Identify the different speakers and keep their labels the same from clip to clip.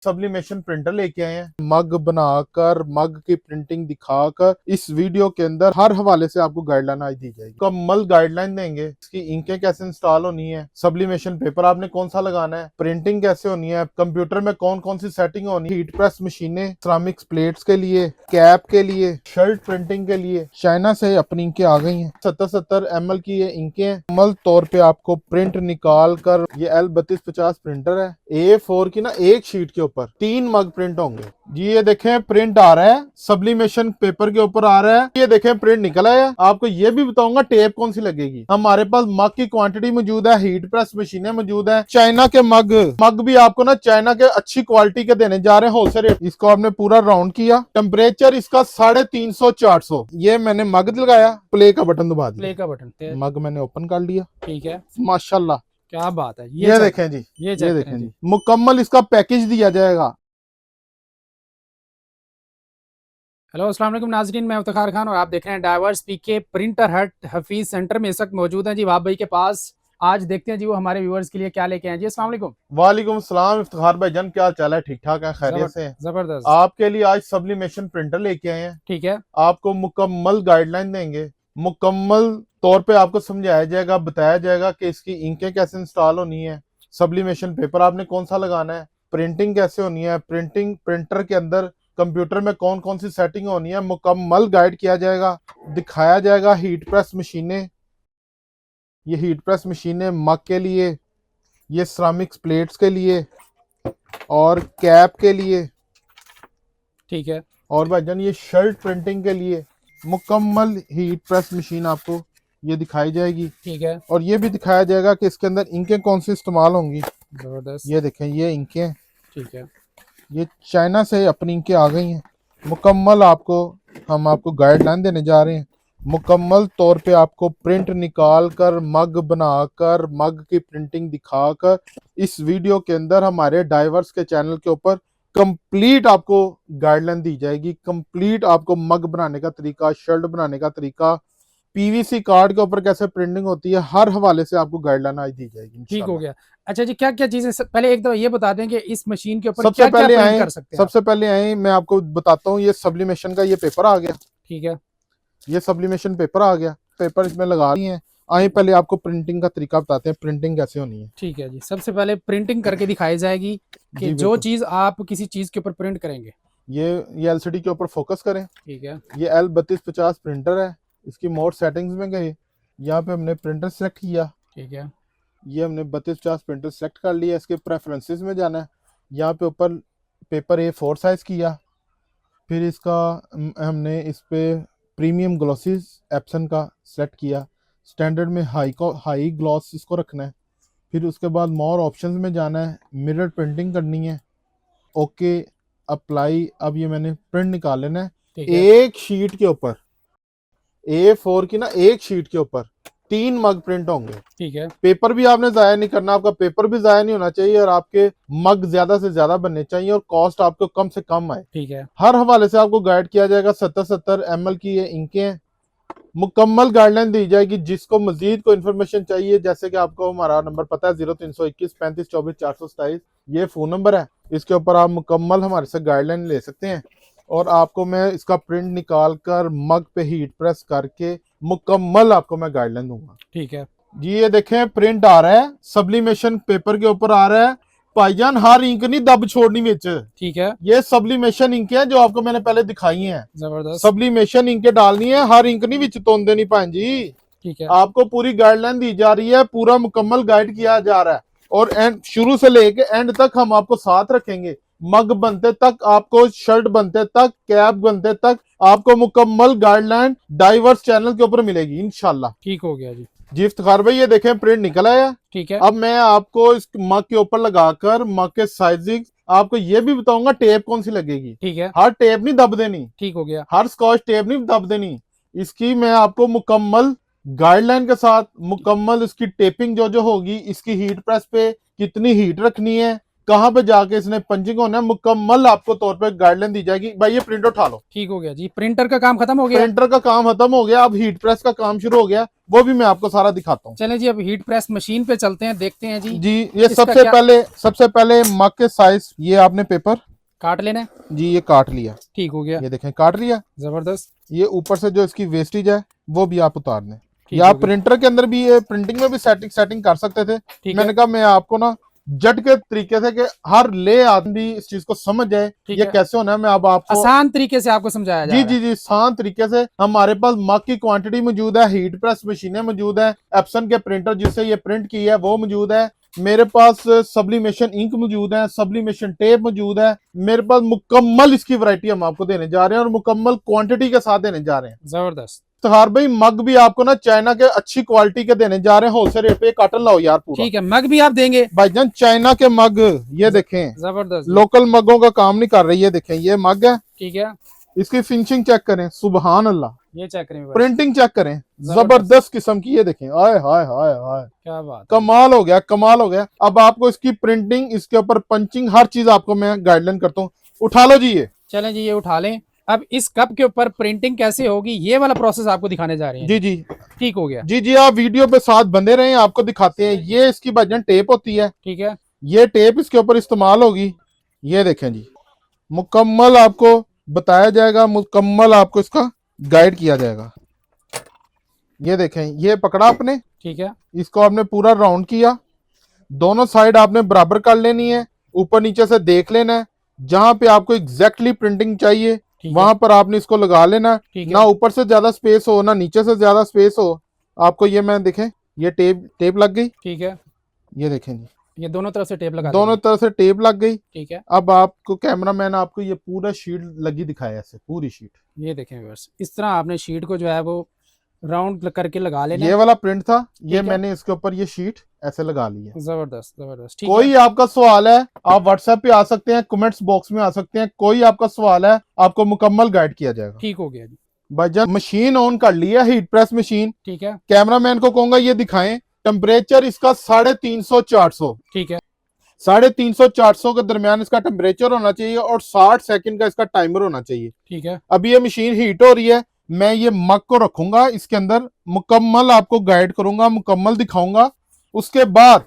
Speaker 1: Sublimation printer लेके आए हैं। मग बनाकर, मग की प्रिंटिंग दिखाकर इस वीडियो के अंदर हर हवाले से आपको गाइडलाइन आज दी जाएगी। मुकम्मल गाइडलाइन देंगे, इसकी इंकें कैसे इंस्टॉल होनी है, सब्लिमेशन पेपर आपने कौन सा लगाना है, प्रिंटिंग कैसे होनी है, कंप्यूटर में कौन कौन सी सेटिंग होनी है, हीट प्रेस मशीनें, सिरामिक्स प्लेट्स के लिए, कैप के लिए, शर्ट प्रिंटिंग के लिए चाइना से अपनी इंकें आ गई हैं। 70 ml की ये इंकें हैं। मुकम्मल तौर पे आपको प्रिंट निकाल कर, ये L3250 प्रिंटर है। A4 की ना एक शीट के ऊपर 3 मग प्रिंट होंगे जी। ये देखें प्रिंट आ रहा है, सब्लिमेशन पेपर के ऊपर आ रहा है। ये देखें प्रिंट निकल आया। आपको ये भी बताऊंगा टेप कौन सी लगेगी। हमारे पास मग की क्वांटिटी मौजूद है, हीट प्रेस मशीनें मौजूद है। चाइना के मग भी आपको ना चाइना के अच्छी क्वालिटी के देने जा रहे हैं होलसेल रेट। इसको आपने पूरा राउंड किया, टेम्परेचर इसका 350 400। ये मैंने मग लगाया, प्ले का बटन दबा दिया,
Speaker 2: प्ले का बटन,
Speaker 1: मग मैंने ओपन कर लिया।
Speaker 2: ठीक है,
Speaker 1: माशाल्लाह,
Speaker 2: क्या बात है।
Speaker 1: ये देखें जी,
Speaker 2: ये
Speaker 1: देखें जी, मुकम्मल इसका पैकेज दिया जाएगा।
Speaker 2: हेलो अस्सलाम वालेकुम नाजरीन, मैं इफ्तिखार खान और आप देख रहे हैं डाइवर्स पीके प्रिंटर हट हफीज सेंटर में। इस वक्त मौजूद हैं जी वहाब भाई के पास। आज देखते हैं जी वो हमारे व्यूअर्स के लिए क्या लेके आए जी। अस्सलाम वालेकुम।
Speaker 1: वालेकुम सलाम इफ्तिखार भाईजान, क्या चाल है? ठीक ठाक है, खैरियत से हैं?
Speaker 2: जबरदस्त।
Speaker 1: आपके लिए आज सब्लिमेशन प्रिंटर लेके आए हैं।
Speaker 2: ठीक है,
Speaker 1: आपको मुकम्मल गाइडलाइन देंगे, मुकम्मल तौर पे आपको समझाया जाएगा, बताया जाएगा कि इसकी इंकें कैसे इंस्टॉल होनी है, सब्लिमेशन पेपर आपने कौन सा लगाना है, प्रिंटिंग कैसे होनी है, प्रिंटिंग प्रिंटर के अंदर कंप्यूटर में कौन कौन सी सेटिंग होनी है, मुकम्मल गाइड किया जाएगा, दिखाया जाएगा। हीट प्रेस मशीनें, ये हीट प्रेस मशीनें मग के लिए, ये सिरामिक्स प्लेट्स के लिए और कैप के लिए,
Speaker 2: ठीक है,
Speaker 1: और भाईजान ये शर्ट प्रिंटिंग के लिए मुकम्मल हीट प्रेस मशीन आपको ये दिखाई जाएगी।
Speaker 2: ठीक है,
Speaker 1: और ये भी दिखाया जाएगा कि इसके अंदर इंकें कौन सी इस्तेमाल होंगी।
Speaker 2: जबरदस्त।
Speaker 1: ये देखें, ये इंकें,
Speaker 2: ठीक है,
Speaker 1: ये चाइना से अपनी इंकें आ गई हैं। मुकम्मल हम आपको गाइडलाइन देने जा रहे हैं। मुकम्मल तौर पे आपको प्रिंट निकाल कर, मग बनाकर, मग की प्रिंटिंग दिखाकर इस वीडियो के अंदर हमारे डाइवर्स के चैनल के ऊपर कंप्लीट आपको गाइडलाइन दी जाएगी। कंप्लीट आपको मग बनाने का तरीका, शर्ट बनाने का तरीका, पीवीसी कार्ड के ऊपर कैसे प्रिंटिंग होती है, हर हवाले से आपको गाइडलाइन आज दी जाएगी
Speaker 2: ठीक हो
Speaker 1: इंशाल्लाह।
Speaker 2: गया। अच्छा जी, क्या क्या चीजें पहले एक दफा ये बता दें कि इस मशीन के ऊपर
Speaker 1: सबसे
Speaker 2: क्या क्या
Speaker 1: पहले
Speaker 2: प्रिंट
Speaker 1: आए
Speaker 2: कर सकते हैं आप?
Speaker 1: सबसे पहले आए मैं आपको बताता हूँ, ये सब्लिमेशन का ये पेपर आ गया।
Speaker 2: ठीक है,
Speaker 1: ये सब्लिमेशन पेपर आ गया, पेपर इसमें लगा रही हैं। आए पहले आपको प्रिंटिंग का तरीका बताते हैं, प्रिंटिंग कैसे होनी है।
Speaker 2: ठीक है जी। सबसे पहले प्रिंटिंग करके दिखाई जाएगी कि
Speaker 1: जी
Speaker 2: जो
Speaker 1: बिल्कुल।
Speaker 2: चीज आप किसी चीज के ऊपर प्रिंट करेंगे।
Speaker 1: ये एलसीडी के ऊपर फोकस करें।
Speaker 2: ठीक है,
Speaker 1: ये L3250 प्रिंटर है। इसकी मोड सेटिंग्स में गए, यहाँ पे हमने प्रिंटर सेलेक्ट किया।
Speaker 2: ठीक है,
Speaker 1: ये हमने 3250 प्रिंटर सेलेक्ट कर लिया। इसके प्रेफरेंसेस में जाना है, यहाँ पे ऊपर पेपर A4 साइज किया। फिर इसका हमने इस पे प्रीमियम ग्लॉसिस एप्सन का सेलेक्ट किया। स्टैंडर्ड में हाई ग्लॉस इसको रखना है। फिर उसके बाद मोर ऑप्शंस में जाना है, मिरर प्रिंटिंग करनी है। Okay, apply. अब ये मैंने प्रिंट निकाल लेना है
Speaker 2: ठीक है,
Speaker 1: एक शीट के ऊपर, A4 की ना एक शीट के ऊपर 3 मग प्रिंट होंगे।
Speaker 2: ठीक है,
Speaker 1: पेपर भी आपने जाया नहीं करना, आपका पेपर भी जाया नहीं होना चाहिए और आपके मग ज्यादा से ज्यादा बनने चाहिए और कॉस्ट आपको कम से कम आए।
Speaker 2: ठीक है,
Speaker 1: हर हवाले से आपको गाइड किया जाएगा। 70 ml की ये इंकें हैं। मुकम्मल गाइडलाइन दी जाएगी। जिसको मजीद को इन्फॉर्मेशन चाहिए, जैसे कि आपको हमारा नंबर पता है 0321 35 24 427, ये फोन नंबर है। इसके ऊपर आप मुकम्मल हमारे से गाइडलाइन ले सकते हैं और आपको मैं इसका प्रिंट निकाल कर मग पे हीट प्रेस करके मुकम्मल आपको मैं गाइडलाइन दूंगा।
Speaker 2: ठीक है,
Speaker 1: जी ये देखें प्रिंट आ रहा है, सब्लिमेशन पेपर के ऊपर आ रहा है। भाईजान हर इंक नहीं दब छोड़नी विच।
Speaker 2: ठीक है,
Speaker 1: ये सब्लिमेशन इंक है जो आपको मैंने पहले दिखाई हैं।
Speaker 2: जबरदस्त।
Speaker 1: सब्लिमेशन इंकें डालनी है, हर इंक नहीं विच तोंदे नहीं भाई जी।
Speaker 2: ठीक है,
Speaker 1: आपको पूरी गाइडलाइन दी जा रही है, पूरा मुकम्मल गाइड किया जा रहा है और एंड शुरू से लेके एंड तक हम आपको साथ रखेंगे। मग बनते तक, आपको शर्ट बनते तक, कैप बनते तक आपको मुकम्मल गाइडलाइन डाइवर्स चैनल के ऊपर मिलेगी इंशाल्लाह।
Speaker 2: ठीक हो गया जी।
Speaker 1: जी इफ्तिखार भाई, ये देखें प्रिंट निकल आया।
Speaker 2: ठीक है,
Speaker 1: अब मैं आपको इस मग के ऊपर लगाकर मग के साइजिंग आपको ये भी बताऊंगा टेप कौन सी लगेगी।
Speaker 2: ठीक है,
Speaker 1: हर टेप नहीं दब देनी,
Speaker 2: ठीक हो गया।
Speaker 1: हर स्कॉच टेप नहीं दब देनी। इसकी मैं आपको मुकम्मल गाइडलाइन के साथ मुकम्मल इसकी टेपिंग जो जो होगी, इसकी हीट प्रेस पे कितनी हीट रखनी है, कहाँ पे जाके इसने पंचिंग होना है, मुकम्मल आपको तौर पे गाइडलाइन दी जाएगी। भाई ये प्रिंट उठा लो।
Speaker 2: ठीक हो गया जी, प्रिंटर का काम खत्म हो गया।
Speaker 1: प्रिंटर का काम खत्म हो गया, अब हीट प्रेस का काम शुरू हो गया, वो भी मैं आपको सारा दिखाता हूँ।
Speaker 2: चलें जी, अब हीट प्रेस मशीन पे चलते हैं, देखते हैं जी।
Speaker 1: जी ये
Speaker 2: इसका
Speaker 1: सबसे पहले मग के साइज, ये आपने पेपर
Speaker 2: काट लेना है।
Speaker 1: जी ये काट लिया।
Speaker 2: ठीक हो गया,
Speaker 1: ये देखें काट लिया।
Speaker 2: जबरदस्त।
Speaker 1: ये ऊपर से जो इसकी वेस्टेज है वो भी आप उतार दें।
Speaker 2: ठीक
Speaker 1: या
Speaker 2: हो
Speaker 1: आप
Speaker 2: गया।
Speaker 1: प्रिंटर के अंदर भी, ये प्रिंटिंग में भी सेटिंग कर सकते थे।
Speaker 2: ठीक
Speaker 1: मैंने
Speaker 2: है,
Speaker 1: कहा मैं आपको ना जट के तरीके से, कि हर ले आदमी इस चीज को समझ जाए
Speaker 2: ठीक
Speaker 1: ये
Speaker 2: है।
Speaker 1: कैसे होना है, मैं अब आपको
Speaker 2: आसान तरीके से आपको समझाया जा
Speaker 1: जी
Speaker 2: रहा है।
Speaker 1: जी जी आसान तरीके से। हमारे पास मग की क्वांटिटी मौजूद है, हीट प्रेस मशीनें मौजूद है, एप्सन के प्रिंटर जिससे ये प्रिंट की है वो मौजूद है, मेरे पास सब्लिमेशन इंक मौजूद है, सब्लिमेशन टेप मौजूद है, मेरे पास मुकम्मल इसकी वैरायटी हम आपको देने जा रहे हैं और मुकम्मल क्वांटिटी के साथ देने जा रहे हैं।
Speaker 2: जबरदस्त।
Speaker 1: इफ्तिखार भाई मग भी आपको ना चाइना के अच्छी क्वालिटी के देने जा रहे हैं, होलसेल रेट पे। काटन लाओ यार पूरा।
Speaker 2: ठीक है, मग भी आप देंगे।
Speaker 1: भाईजान चाइना के मग, ये देखें,
Speaker 2: जबरदस्त जी।
Speaker 1: लोकल मगों का काम नहीं कर रही है। देखें ये मग है,
Speaker 2: ठीक है,
Speaker 1: इसकी फिनिशिंग चेक करें, सुबहान अल्लाह।
Speaker 2: ये चेक करें बस।
Speaker 1: प्रिंटिंग चेक करें,
Speaker 2: जबरदस्त।
Speaker 1: जबरदस्त किस्म की। ये देखें, आय हाय हाय हाय,
Speaker 2: क्या बात है।
Speaker 1: कमाल हो गया, कमाल हो गया। अब आपको इसकी प्रिंटिंग, इसके ऊपर पंचिंग, हर चीज आपको मैं गाइडलाइन करता हूँ। उठा लो जी ये।
Speaker 2: चलें जी, ये उठा लें। अब इस कप के ऊपर प्रिंटिंग कैसे होगी, ये वाला प्रोसेस आपको दिखाने जा रहे हैं।
Speaker 1: जी जी
Speaker 2: ठीक हो गया।
Speaker 1: जी जी आप वीडियो पे साथ बंधे रहे, आपको दिखाते हैं। ये इसकी भाईजान टेप होती है।
Speaker 2: ठीक है,
Speaker 1: ये टेप इसके ऊपर इस्तेमाल होगी। ये देखें जी, मुकम्मल आपको बताया जाएगा, मुकम्मल आपको इसका गाइड किया जाएगा। ये देखें, ये पकड़ा आपने,
Speaker 2: ठीक है,
Speaker 1: इसको आपने पूरा राउंड किया, दोनों साइड आपने बराबर कर लेनी है, ऊपर नीचे से देख लेना है। जहां पे आपको एग्जैक्टली प्रिंटिंग चाहिए
Speaker 2: ठीक है,
Speaker 1: वहां पर आपने इसको लगा लेना है।
Speaker 2: ठीक
Speaker 1: ना
Speaker 2: है,
Speaker 1: ऊपर से ज्यादा स्पेस हो, ना नीचे से ज्यादा स्पेस हो। आपको ये मैं देखें, ये टेप लग गई।
Speaker 2: ठीक है।
Speaker 1: ये देखें जी,
Speaker 2: ये दोनों तरफ से टेप लगा
Speaker 1: दोनों
Speaker 2: देंगे।
Speaker 1: तरफ से टेप लग गई।
Speaker 2: ठीक है,
Speaker 1: अब आपको कैमरामैन आपको ये पूरा शीट लगी दिखाया, ऐसे पूरी शीट।
Speaker 2: ये देखें व्यूअर्स, इस तरह आपने शीट को जो है वो राउंड करके लगा लेना
Speaker 1: ये
Speaker 2: है।
Speaker 1: वाला प्रिंट था, ये
Speaker 2: ठीक है।
Speaker 1: मैंने इसके ऊपर ये शीट ऐसे लगा ली है।
Speaker 2: जबरदस्त, जबरदस्त। ठीक
Speaker 1: कोई
Speaker 2: है,
Speaker 1: आपका सवाल है, आप व्हाट्सएप पे आ सकते हैं, कमेंट्स बॉक्स में आ सकते हैं। कोई आपका सवाल है, आपको मुकम्मल गाइड किया जाएगा।
Speaker 2: ठीक हो गया जी।
Speaker 1: भाईजान मशीन ऑन कर ली है, हीट प्रेस मशीन।
Speaker 2: ठीक है,
Speaker 1: कैमरामैन को कहूंगा ये दिखाएं। टेम्परेचर इसका 350 400,
Speaker 2: ठीक है,
Speaker 1: 350 400 के दरमियान इसका टेम्परेचर होना चाहिए और 60 सेकंड का इसका टाइमर होना चाहिए।
Speaker 2: ठीक है,
Speaker 1: अभी ये मशीन हीट हो रही है, मैं ये मग को रखूंगा इसके अंदर, मुकम्मल आपको गाइड करूंगा, मुकम्मल दिखाऊंगा। उसके बाद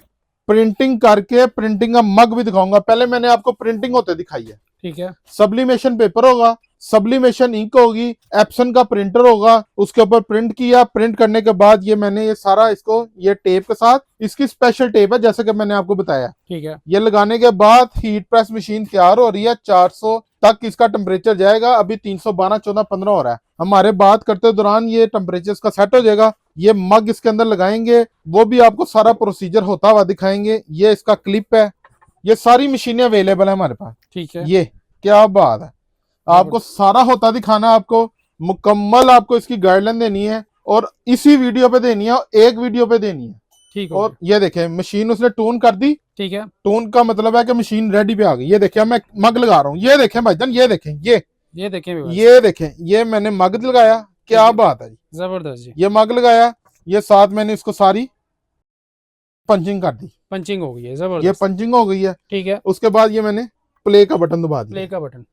Speaker 1: प्रिंटिंग करके प्रिंटिंग का मग भी दिखाऊंगा। पहले मैंने आपको प्रिंटिंग होते दिखाई है।
Speaker 2: ठीक है,
Speaker 1: सब्लिमेशन पेपर होगा, सब्लिमेशन इंक होगी, एप्सन का प्रिंटर होगा, उसके ऊपर प्रिंट किया। प्रिंट करने के बाद ये मैंने ये सारा इसको, ये टेप के साथ, इसकी स्पेशल टेप है जैसे कि मैंने आपको बताया।
Speaker 2: ठीक है,
Speaker 1: ये लगाने के बाद हीट प्रेस मशीन तैयार हो रही है। 400 तक इसका टेम्परेचर जाएगा। अभी 312 14 15 हो रहा है। हमारे बात करते दौरान ये टेम्परेचर इसका सेट हो जाएगा। ये मग इसके अंदर लगाएंगे, वो भी आपको सारा प्रोसीजर होता हुआ दिखाएंगे। ये इसका क्लिप है। ये सारी मशीनें अवेलेबल है हमारे पास।
Speaker 2: ठीक है।
Speaker 1: ये क्या बात है, आपको सारा होता दिखाना, आपको मुकम्मल आपको इसकी गाइडलाइन देनी है और इसी वीडियो पे देनी है, एक वीडियो पे देनी है।
Speaker 2: ठीक हो
Speaker 1: और
Speaker 2: गया।
Speaker 1: ये देखें मशीन उसने टून कर दी।
Speaker 2: ठीक है,
Speaker 1: टोन का मतलब है कि मशीन रेडी पे आ गई। ये देखें मैं मग लगा रहा हूँ, ये देखें भाईजान, ये देखें,
Speaker 2: ये देखें व्यूअर्स,
Speaker 1: ये देखें, ये मैंने मग लगाया। क्या बात है जी,
Speaker 2: जबरदस्त जी।
Speaker 1: ये मग लगाया, ये साथ मैंने इसको सारी पंचिंग कर दी।
Speaker 2: पंचिंग हो गई है,
Speaker 1: ये
Speaker 2: जबरदस्त।
Speaker 1: पंचिंग हो गई है।
Speaker 2: ठीक है,
Speaker 1: उसके बाद ये मैंने प्ले का बटन दबा
Speaker 2: प्ले
Speaker 1: दिया।
Speaker 2: का बटन,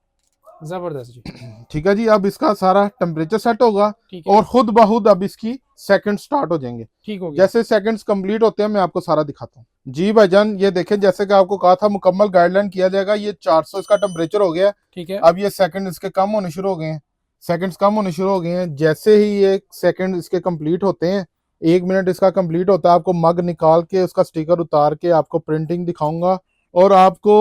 Speaker 2: जबरदस्त जी।
Speaker 1: ठीक है जी, अब इसका सारा टेम्परेचर सेट होगा
Speaker 2: ठीक है,
Speaker 1: और खुद ब खुद अब इसकी सेकंड स्टार्ट हो जाएंगे।
Speaker 2: ठीक हो गया।
Speaker 1: जैसे सेकंड्स कंप्लीट होते हैं मैं आपको सारा दिखाता हूँ। जी भाईजान, ये देखें जैसे कि आपको कहा था मुकम्मल गाइडलाइन किया जाएगा। ये 400 इसका टेम्परेचर हो गया।
Speaker 2: ठीक है,
Speaker 1: अब ये सेकंड इसके कम होने शुरू हो गए हैं, सेकंड्स कम होने शुरू हो गए हैं। जैसे ही ये सेकंड इसके कंप्लीट होते हैं, 1 मिनट इसका कंप्लीट होता है, आपको मग निकाल के उसका स्टिकर उतार के आपको प्रिंटिंग दिखाऊंगा और आपको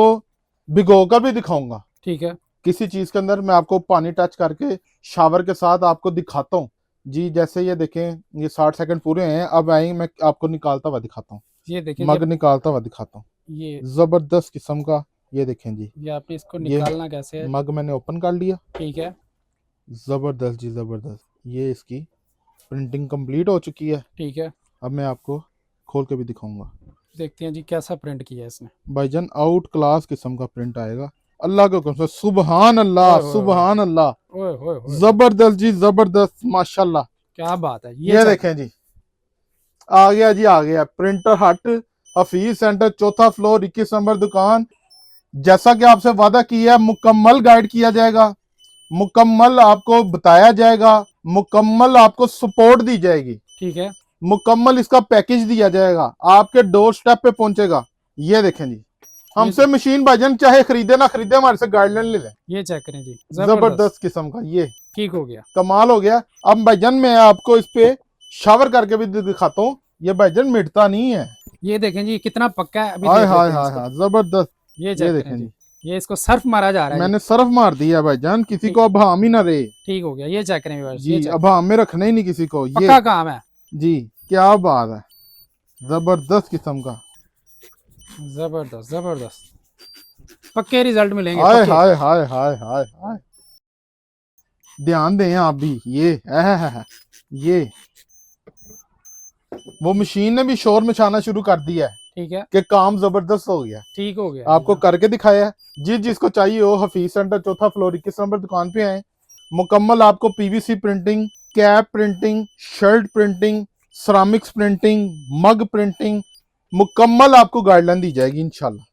Speaker 1: भिगो कर भी दिखाऊंगा।
Speaker 2: ठीक है,
Speaker 1: किसी चीज के अंदर मैं आपको पानी टच करके शावर के साथ आपको दिखाता हूँ जी। जैसे ये देखें, ये 60 सेकंड पूरे हैं। अब आएंगे, मैं आपको निकालता हुआ दिखाता हूँ,
Speaker 2: ये देखें
Speaker 1: मग निकालता हुआ दिखाता हूँ।
Speaker 2: ये
Speaker 1: जबरदस्त किस्म का, ये देखें जी,
Speaker 2: ये आपने इसको
Speaker 1: ये
Speaker 2: निकालना कैसे है?
Speaker 1: मग मैंने ओपन कर लिया।
Speaker 2: ठीक है,
Speaker 1: जबरदस्त जी, जबरदस्त। ये इसकी प्रिंटिंग कंप्लीट हो चुकी है।
Speaker 2: ठीक है,
Speaker 1: अब मैं आपको खोल के भी दिखाऊंगा।
Speaker 2: देखते हैं जी कैसा प्रिंट किया है इसने।
Speaker 1: भाईजान आउट क्लास किस्म का प्रिंट आएगा, अल्लाह के हुक्म से। सुबहान अल्लाह,
Speaker 2: ओए होए होए।
Speaker 1: सुबहान अल्लाह,
Speaker 2: ओए होए होए,
Speaker 1: जबरदस्त जी, जबरदस्त, माशाल्लाह।
Speaker 2: क्या बात है।
Speaker 1: ये देखें जी, आ गया जी, आ गया। प्रिंटर हट, हफीज सेंटर, चौथा फ्लोर, 21 नंबर दुकान, जैसा कि आपसे वादा किया है, मुकम्मल गाइड किया जाएगा, मुकम्मल आपको बताया जाएगा, मुकम्मल आपको सपोर्ट दी जाएगी,
Speaker 2: ठीक है,
Speaker 1: मुकम्मल इसका पैकेज दिया जाएगा, आपके डोर स्टेप पे पहुंचेगा। ये देखें जी, हमसे मशीन भाईजान चाहे खरीदे ना खरीदे, हमारे से गाइडलाइन ले लें।
Speaker 2: ये चेक करें जी,
Speaker 1: जबरदस्त किस्म का, ये
Speaker 2: ठीक हो गया।
Speaker 1: कमाल हो गया। अब भाईजान मैं आपको इस पे शावर करके भी दिखाता हूँ, ये भाईजान मिटता नहीं है।
Speaker 2: ये देखें जी कितना पक्का है, अभी
Speaker 1: हाय
Speaker 2: देख
Speaker 1: हाय
Speaker 2: लेते हैं
Speaker 1: हाय
Speaker 2: इसको।
Speaker 1: हाय, जबरदस्त।
Speaker 2: ये
Speaker 1: ये
Speaker 2: चेक
Speaker 1: देखें
Speaker 2: करें
Speaker 1: जी,
Speaker 2: जी, ये इसको सर्फ मारा जा रहा है जी।
Speaker 1: मैंने सरफ मार दिया भाईजान, किसी को अब हम ही ना रहे।
Speaker 2: ठीक हो गया, ये चेक करें व्यूअर्स, ये
Speaker 1: जी,
Speaker 2: चेक
Speaker 1: अब हम में रखना ही नहीं किसी को। ये
Speaker 2: पक्का काम है,
Speaker 1: जी, क्या बात है, जबरदस्त किस्म का।
Speaker 2: जबरदस्त जबरदस्त, पक्के रिजल्ट मिलेंगे
Speaker 1: हाय
Speaker 2: पक्के।
Speaker 1: हाय हाय हाय हाय हाय, ध्यान दें आप भी। ये ये वो मशीन ने भी शोर मचाना शुरू कर दिया है
Speaker 2: ठीक है,
Speaker 1: कि काम जबरदस्त हो गया।
Speaker 2: ठीक हो गया
Speaker 1: आपको
Speaker 2: जी।
Speaker 1: करके दिखाया है। जिसको चाहिए हो, हफीज सेंटर, चौथा फ्लोर, 21 नंबर दुकान पे आए। मुकम्मल आपको PVC printing, cap printing, shirt printing, ceramics printing, mug printing, मुकम्मल आपको गाइडलाइन दी जाएगी इंशाल्लाह।